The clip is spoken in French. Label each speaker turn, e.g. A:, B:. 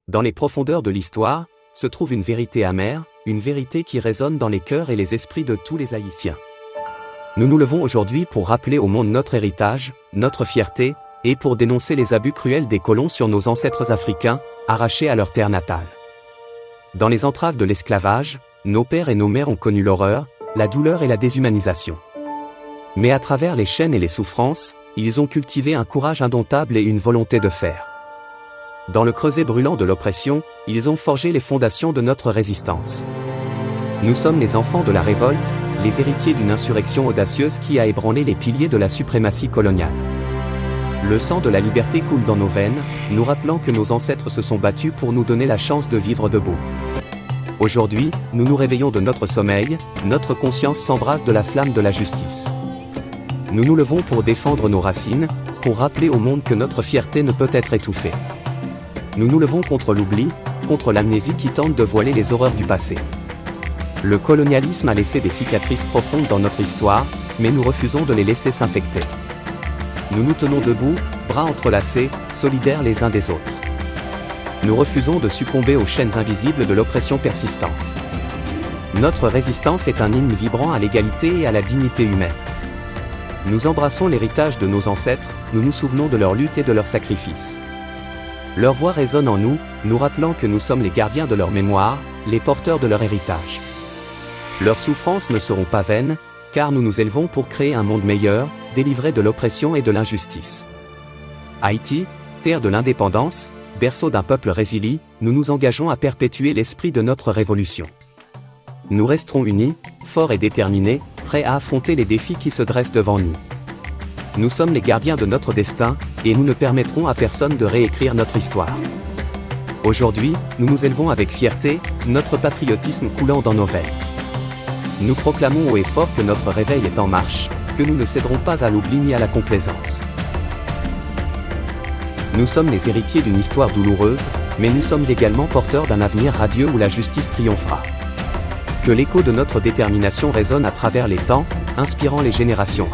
A: Dans les profondeurs de l'histoire, se trouve une vérité amère, une vérité qui résonne dans les cœurs et les esprits de tous les Haïtiens. Nous nous levons aujourd'hui pour rappeler au monde notre héritage, notre fierté, et pour dénoncer les abus cruels des colons sur nos ancêtres africains, arrachés à leur terre natale. Dans les entraves de l'esclavage, nos pères et nos mères ont connu l'horreur, la douleur et la déshumanisation. Mais à travers les chaînes et les souffrances, ils ont cultivé un courage indomptable et une volonté de fer. Dans le creuset brûlant de l'oppression, ils ont forgé les fondations de notre résistance. Nous sommes les enfants de la révolte, les héritiers d'une insurrection audacieuse qui a ébranlé les piliers de la suprématie coloniale. Le sang de la liberté coule dans nos veines, nous rappelant que nos ancêtres se sont battus pour nous donner la chance de vivre debout. Aujourd'hui, nous nous réveillons de notre sommeil, notre conscience s'embrase de la flamme de la justice. Nous nous levons pour défendre nos racines, pour rappeler au monde que notre fierté ne peut être étouffée. Nous nous levons contre l'oubli, contre l'amnésie qui tente de voiler les horreurs du passé. Le colonialisme a laissé des cicatrices profondes dans notre histoire, mais nous refusons de les laisser s'infecter. Nous nous tenons debout, bras entrelacés, solidaires les uns des autres. Nous refusons de succomber aux chaînes invisibles de l'oppression persistante. Notre résistance est un hymne vibrant à l'égalité et à la dignité humaine. Nous embrassons l'héritage de nos ancêtres, nous nous souvenons de leur lutte et de leur sacrifice. Leur voix résonne en nous, nous rappelant que nous sommes les gardiens de leur mémoire, les porteurs de leur héritage. Leurs souffrances ne seront pas vaines, car nous nous élevons pour créer un monde meilleur, délivré de l'oppression et de l'injustice. Haïti, terre de l'indépendance, berceau d'un peuple résilient, nous nous engageons à perpétuer l'esprit de notre révolution. Nous resterons unis, forts et déterminés, prêts à affronter les défis qui se dressent devant nous. Nous sommes les gardiens de notre destin, et nous ne permettrons à personne de réécrire notre histoire. Aujourd'hui, nous nous élevons avec fierté, notre patriotisme coulant dans nos veines. Nous proclamons haut et fort que notre réveil est en marche, que nous ne céderons pas à l'oubli ni à la complaisance. Nous sommes les héritiers d'une histoire douloureuse, mais nous sommes également porteurs d'un avenir radieux où la justice triomphera. Que l'écho de notre détermination résonne à travers les temps, inspirant les générations.